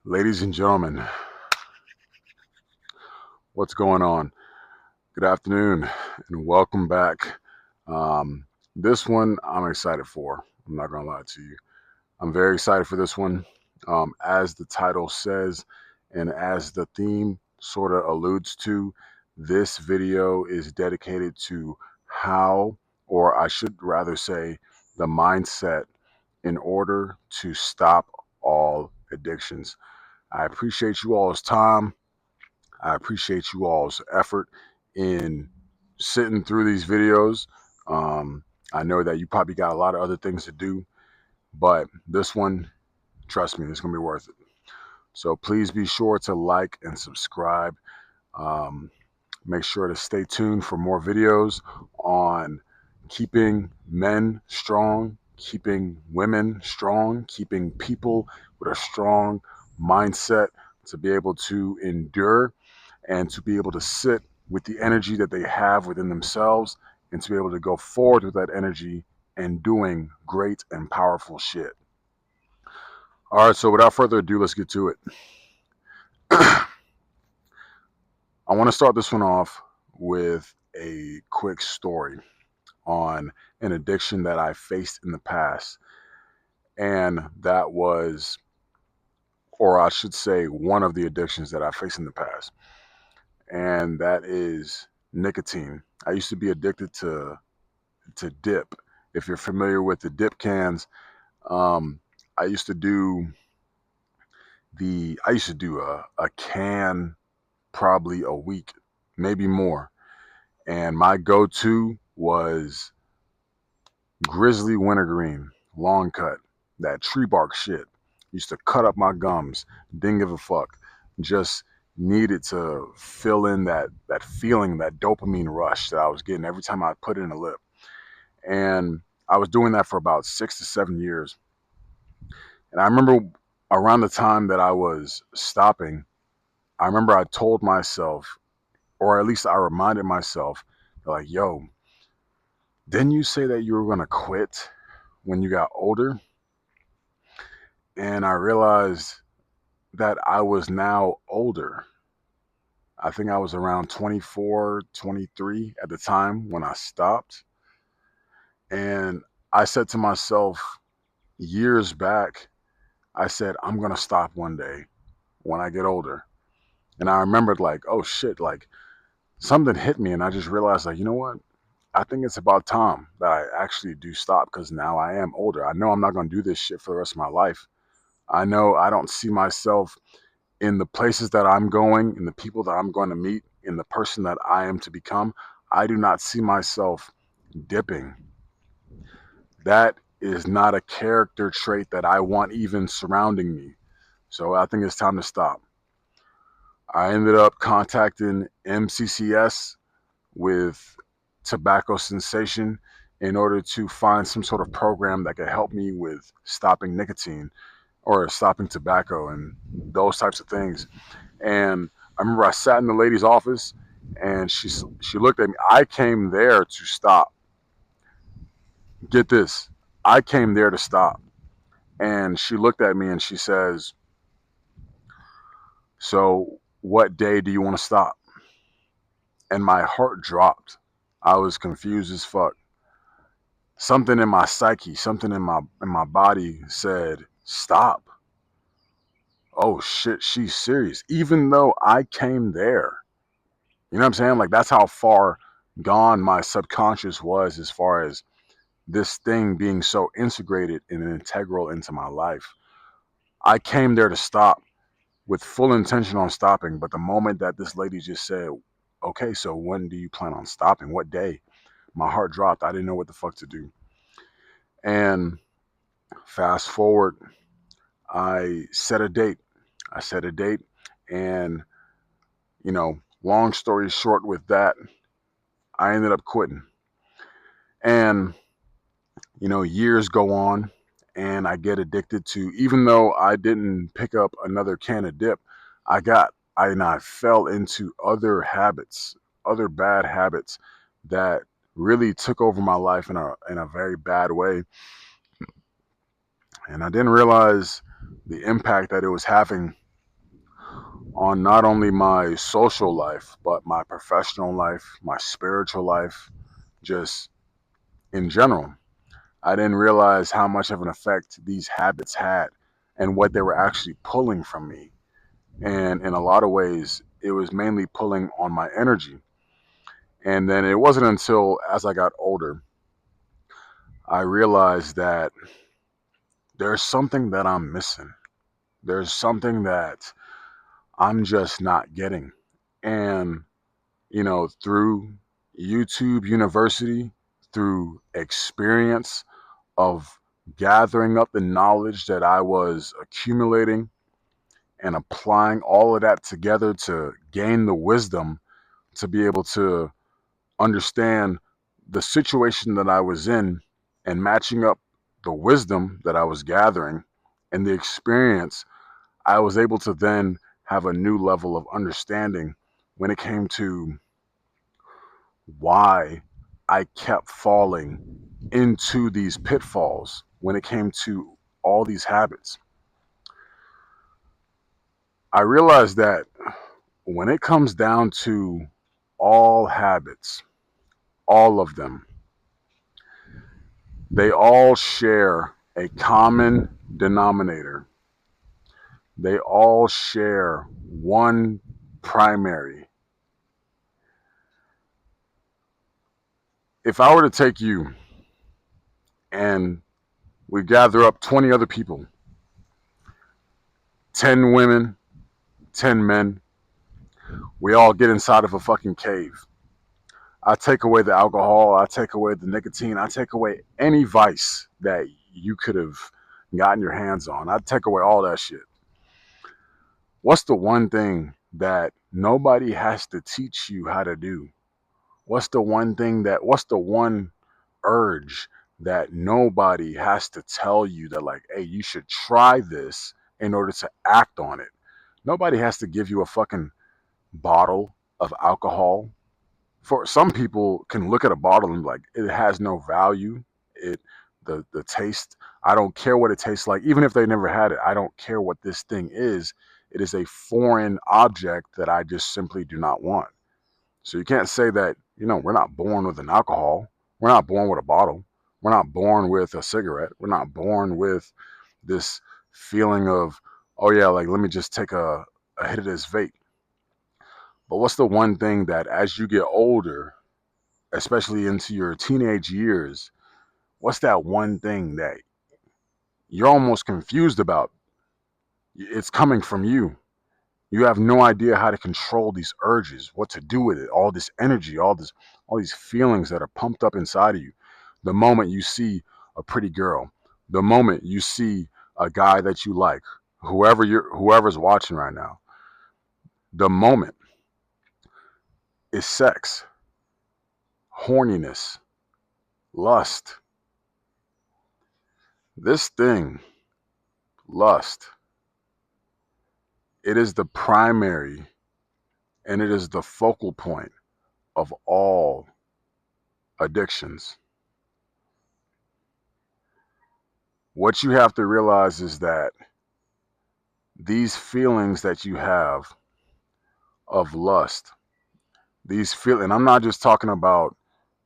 Ladies and gentlemen, what's going on? Good afternoon and welcome back. Um, this one I'm excited for. I'm not going to lie to you. I'm very excited for this one. As the title says, and as the theme sort of alludes to, this video is dedicated to how, or I should rather say, the mindset in order to stop all addictions. I appreciate you all's time. I appreciate you all's effort in sitting through these videos. Um, I know that you probably got a lot of other things to do, but this one, trust me, it's going to be worth it. So please be sure to like and subscribe. Um, Make sure to stay tuned for more videos on keeping men strong, keeping women strong, keeping people with a strong mindset to be able to endure and to be able to sit with the energy that they have within themselves and to be able to go forward with that energy and doing great and powerful shit. All right, so without further ado, let's get to it. I want to start this one off with a quick story on an addiction that I faced in the past. And that was, or I should say, one of the addictions that I faced in the past. And that is nicotine. I used to be addicted to dip. If you're familiar with the dip cans, um, I used to do a can probably a week, maybe more. And my go-to was grizzly wintergreen, long cut, that tree bark shit. Used to cut up my gums, didn't give a fuck. Just needed to fill in that feeling, that dopamine rush that I was getting every time I put it in a lip. And I was doing that for about 6 to 7 years. And I remember around the time that I was stopping, I remember I told myself, or at least I reminded myself, like, yo, didn't you say that you were going to quit when you got older? And I realized that I was now older. I think I was around 24, 23 at the time when I stopped. And I said to myself years back, I said, I'm going to stop one day when I get older. And I remembered, like, oh shit, like something hit me. And I just realized, like, you know what? I think it's about time that I actually do stop because now I am older. I know I'm not going to do this shit for the rest of my life. I know I don't see myself in the places that I'm going, in the people that I'm going to meet, in the person that I am to become. I do not see myself dipping. That is not a character trait that I want even surrounding me. So I think it's time to stop. I ended up contacting MCCS with tobacco cessation in order to find some sort of program that could help me with stopping nicotine or stopping tobacco and those types of things. And I remember I sat in the lady's office and she looked at me. I came there to stop. Get this. I came there to stop. And she looked at me and she says, "So what day do you want to stop?" And my heart dropped. I was confused as fuck. Something in my psyche, something in my body said, "Stop." Oh shit, she's serious. Even though I came there. You know what I'm saying? Like that's how far gone my subconscious was as far as this thing being so integrated and integral into my life. I came there to stop with full intention on stopping, but the moment that this lady just said, "Okay, so when do you plan on stopping? What day?" My heart dropped. I didn't know what the fuck to do. And fast forward, I set a date. I set a date, and long story short, with that, I ended up quitting. And years go on, and I get addicted to. Even though I didn't pick up another can of dip, I fell into other habits, other bad habits that really took over my life in a very bad way. And I didn't realize the impact that it was having on not only my social life, but my professional life, my spiritual life, just in general. I didn't realize how much of an effect these habits had and what they were actually pulling from me. And in a lot of ways, it was mainly pulling on my energy. And then it wasn't until as I got older, I realized that there's something that I'm missing. There's something that I'm just not getting. And, through YouTube University, through experience of gathering up the knowledge that I was accumulating and applying all of that together to gain the wisdom to be able to understand the situation that I was in and matching up the wisdom that I was gathering and the experience, I was able to then have a new level of understanding when it came to why I kept falling into these pitfalls when it came to all these habits. I realized that when it comes down to all habits, all of them, they all share a common denominator. They all share one primary. If I were to take you and we gather up 20 other people, 10 women, 10 men, we all get inside of a fucking cave. I take away the alcohol, I take away the nicotine, I take away any vice that you could have gotten your hands on. I take away all that shit. What's the one thing that nobody has to teach you how to do? What's the one urge that nobody has to tell you that, like, hey, you should try this in order to act on it? Nobody has to give you a fucking bottle of alcohol. For some people can look at a bottle and be like, it has no value. It the taste, I don't care what it tastes like. Even if they never had it, I don't care what this thing is. It is a foreign object that I just simply do not want. So you can't say that, we're not born with an alcohol. We're not born with a bottle. We're not born with a cigarette. We're not born with this feeling of, oh yeah, like let me just take a hit of this vape. But what's the one thing that as you get older, especially into your teenage years, what's that one thing that you're almost confused about? It's coming from you. You have no idea how to control these urges, what to do with it, all this energy, all these feelings that are pumped up inside of you. The moment you see a pretty girl, the moment you see a guy that you like, whoever's watching right now, the moment is sex, horniness, lust. This thing, lust, it is the primary and it is the focal point of all addictions. What you have to realize is that these feelings that you have of lust, and I'm not just talking about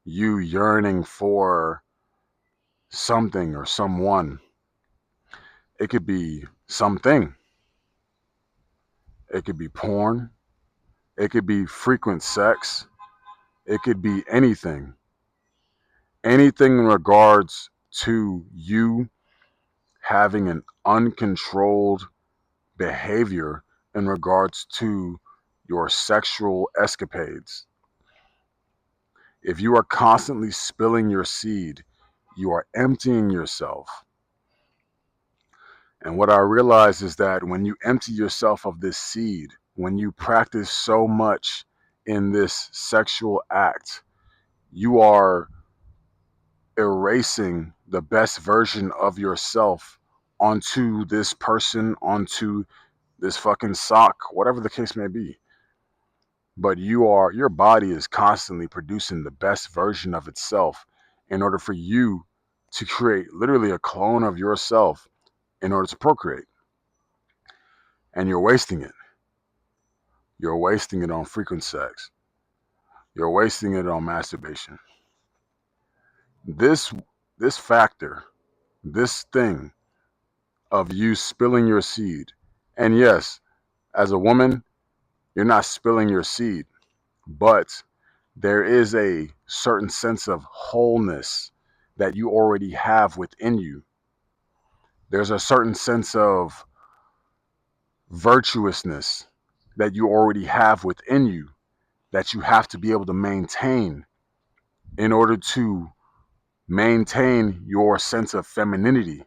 you yearning for something or someone. It could be something. It could be porn. It could be frequent sex. It could be anything. Anything in regards to you having an uncontrolled behavior in regards to your sexual escapades. If you are constantly spilling your seed, you are emptying yourself. And what I realize is that when you empty yourself of this seed, when you practice so much in this sexual act, you are erasing the best version of yourself onto this person, onto this fucking sock, whatever the case may be. But your body is constantly producing the best version of itself in order for you to create literally a clone of yourself in order to procreate, and you're wasting it. You're wasting it on frequent sex. You're wasting it on masturbation. This this factor, this thing of you spilling your seed. And yes, as a woman, you're not spilling your seed, but there is a certain sense of wholeness that you already have within you. There's a certain sense of virtuousness that you already have within you that you have to be able to maintain in order to maintain your sense of femininity.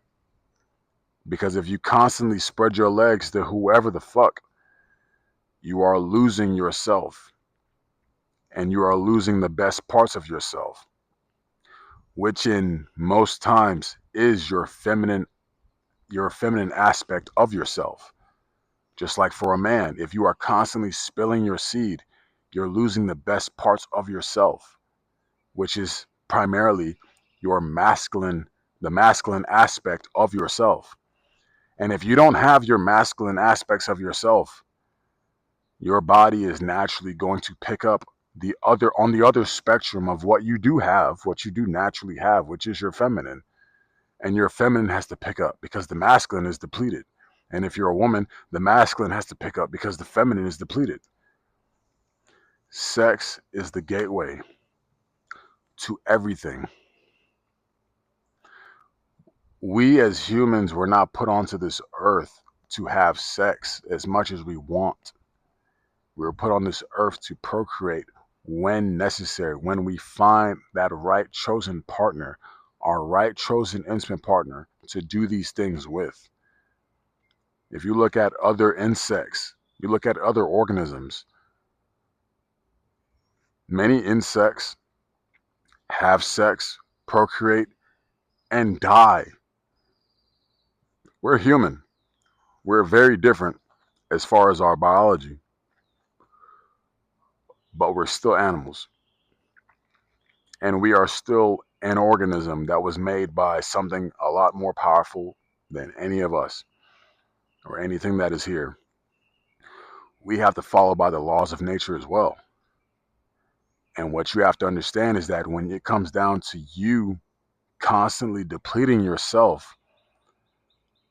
Because if you constantly spread your legs to whoever the fuck, you are losing yourself and you are losing the best parts of yourself, which in most times is your feminine aspect of yourself. Just like for a man, if you are constantly spilling your seed, you're losing the best parts of yourself, which is primarily your masculine, the masculine aspect of yourself. And if you don't have your masculine aspects of yourself, your body is naturally going to pick up the other spectrum of what you do have, what you do naturally have, which is your feminine. And your feminine has to pick up because the masculine is depleted. And if you're a woman, the masculine has to pick up because the feminine is depleted. Sex is the gateway to everything. We as humans were not put onto this earth to have sex as much as we want. We were put on this earth to procreate when necessary, when we find that right chosen partner, our right chosen intimate partner to do these things with. If you look at other insects, you look at other organisms, many insects have sex, procreate, and die. We're human. We're very different as far as our biology, but we're still animals. And we are still an organism that was made by something a lot more powerful than any of us or anything that is here. We have to follow by the laws of nature as well. And what you have to understand is that when it comes down to you constantly depleting yourself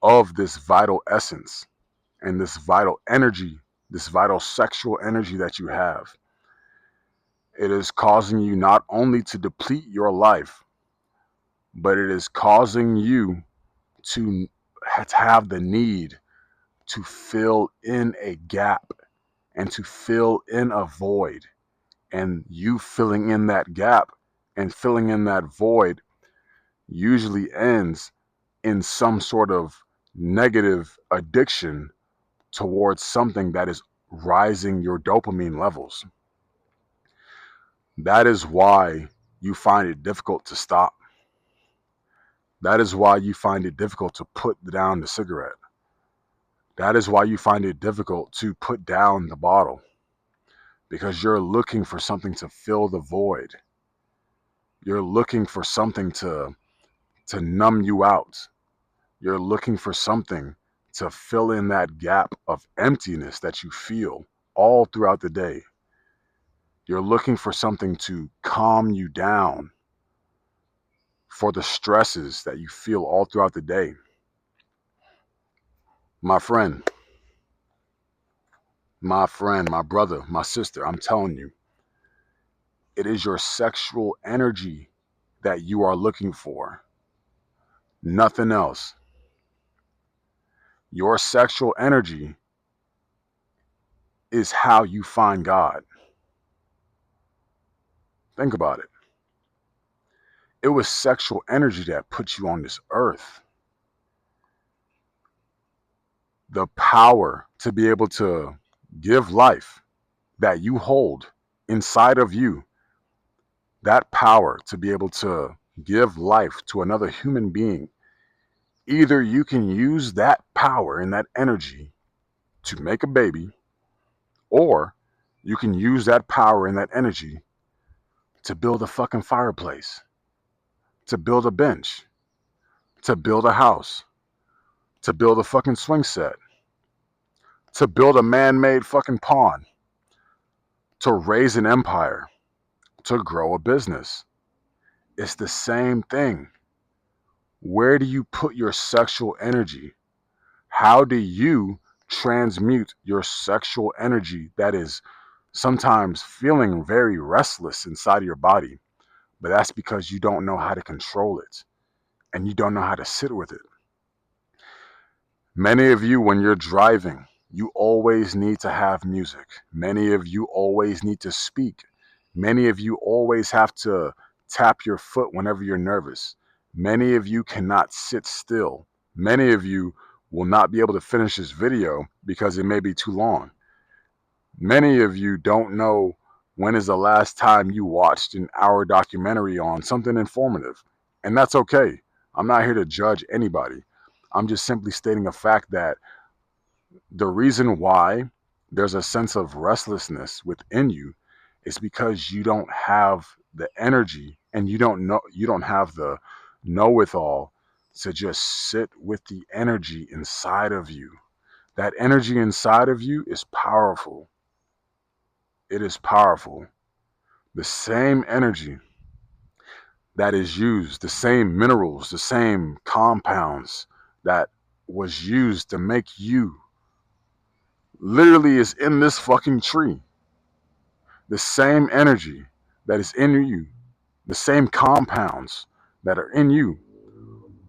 of this vital essence and this vital energy, this vital sexual energy that you have, it is causing you not only to deplete your life, but it is causing you to have the need to fill in a gap and to fill in a void. And you filling in that gap and filling in that void usually ends in some sort of negative addiction towards something that is rising your dopamine levels. That is why you find it difficult to stop. That is why you find it difficult to put down the cigarette. That is why you find it difficult to put down the bottle because you're looking for something to fill the void. You're looking for something to numb you out. You're looking for something to fill in that gap of emptiness that you feel all throughout the day. You're looking for something to calm you down for the stresses that you feel all throughout the day. My friend, my brother, my sister, I'm telling you, it is your sexual energy that you are looking for. Nothing else. Your sexual energy is how you find God. Think about it. It was sexual energy that put you on this earth. The power to be able to give life that you hold inside of you, that power to be able to give life to another human being, either you can use that power and that energy to make a baby, or you can use that power and that energy to build a fucking fireplace, to build a bench, to build a house, to build a fucking swing set, to build a man-made fucking pond. to raise an empire, to grow a business. It's the same thing. Where do you put your sexual energy? How do you transmute your sexual energy that is sometimes feeling very restless inside of your body? But that's because you don't know how to control it and you don't know how to sit with it. Many of you, when you're driving, you always need to have music. Many of you always need to speak. Many of you always have to tap your foot whenever you're nervous. Many of you cannot sit still. Many of you will not be able to finish this video because it may be too long. Many of you don't know when is the last time you watched an hour documentary on something informative. And that's okay. I'm not here to judge anybody. I'm just simply stating a fact that the reason why there's a sense of restlessness within you is because you don't have the energy and you don't have the know-it-all to just sit with the energy inside of you. That energy inside of you is powerful. It is powerful. The same energy that is used, the same minerals, the same compounds that was used to make you literally is in this fucking tree. The same energy that is in you, the same compounds that are in you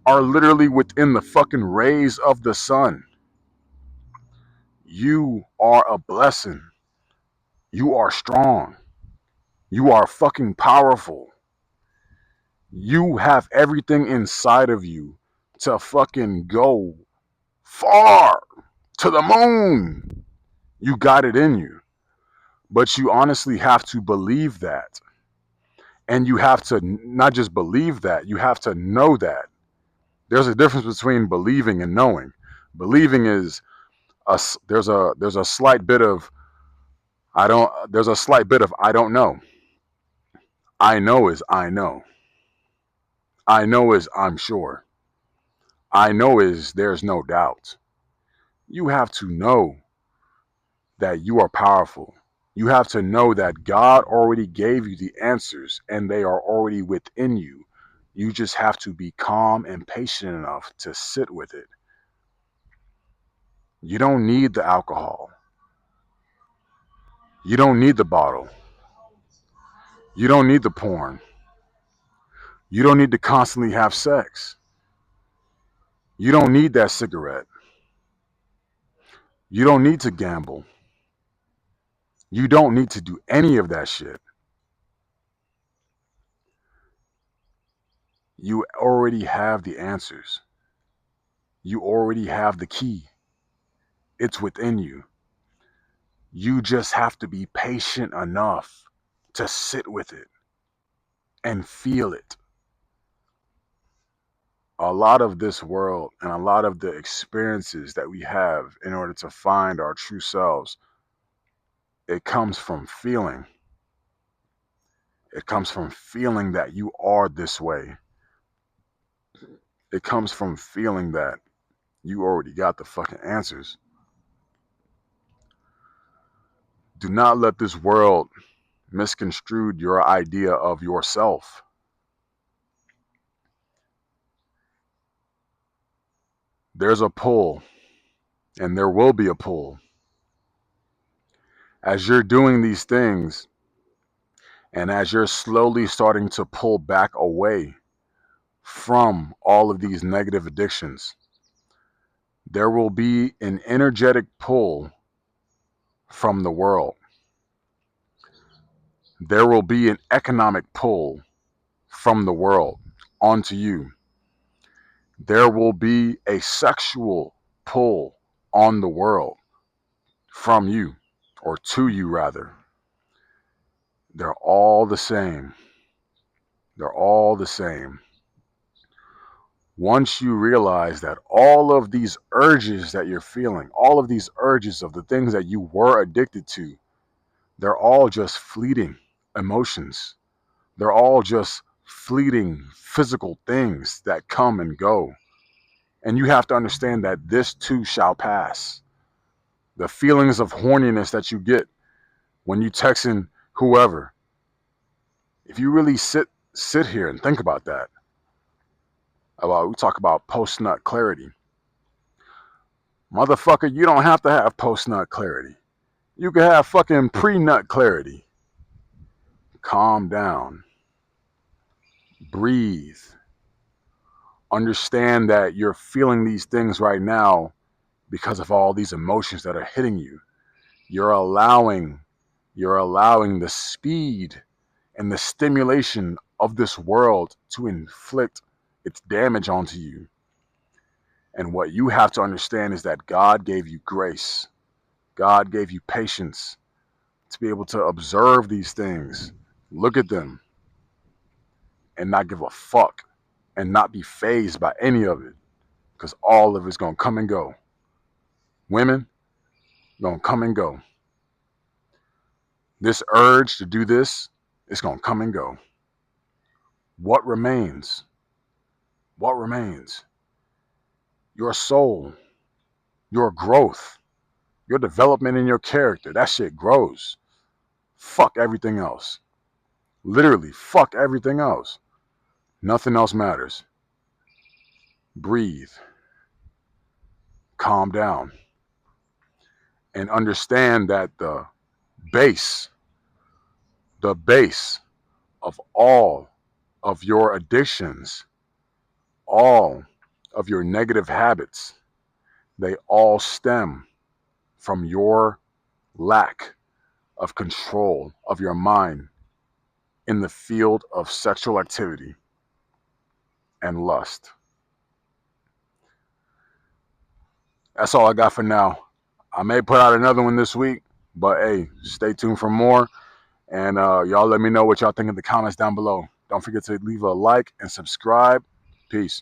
are literally within the fucking rays of the sun. You are a blessing. You are strong. You are fucking powerful. You have everything inside of you to fucking go far to the moon. You got it in you. But you honestly have to believe that. And you have to not just believe that, you have to know that. There's a difference between believing and knowing. Believing is there's a slight bit of I don't know. I know is I know. I know is I'm sure. I know is there's no doubt. You have to know that you are powerful. You have to know that God already gave you the answers and they are already within you. You just have to be calm and patient enough to sit with it. You don't need the alcohol. You don't need the bottle. You don't need the porn. You don't need to constantly have sex. You don't need that cigarette. You don't need to gamble. You don't need to do any of that shit. You already have the answers. You already have the key. It's within you. You just have to be patient enough to sit with it and feel it. A lot of this world and a lot of the experiences that we have in order to find our true selves, it comes from feeling. It comes from feeling that you are this way. It comes from feeling that you already got the fucking answers. Do not let this world misconstrue your idea of yourself. There's a pull, and there will be a pull. As you're doing these things, and as you're slowly starting to pull back away from all of these negative addictions, there will be an energetic pull from the world. There will be an economic pull from the world onto you. There will be a sexual pull on the world from you, or to you rather. They're all the same. They're all the same. Once you realize that all of these urges that you're feeling, all of these urges of the things that you were addicted to, they're all just fleeting emotions. They're all just fleeting physical things that come and go. And you have to understand that this too shall pass. The feelings of horniness that you get when you texting whoever, if you really sit here and think about that, we talk about post nut clarity. Motherfucker, you don't have to have post nut clarity. You can have fucking pre nut clarity. Calm down. Breathe. Understand that you're feeling these things right now because of all these emotions that are hitting you. You're allowing the speed and the stimulation of this world to inflict its damage onto you. And what you have to understand is that God gave you grace. God gave you patience to be able to observe these things, look at them, and not give a fuck and not be fazed by any of it, because all of it's going to come and go. Women, going to come and go. This urge to do this is going to come and go. What remains? What remains? Your soul, your growth, your development in your character. That shit grows. Fuck everything else. Literally, fuck everything else. Nothing else matters. Breathe. Calm down. And understand that base, the base of all of your addictions, all of your negative habits, they all stem from your lack of control of your mind in the field of sexual activity and lust. That's all I got for now. I may put out another one this week, but hey, stay tuned for more. And y'all let me know what y'all think in the comments down below. Don't forget to leave a like and subscribe. Peace.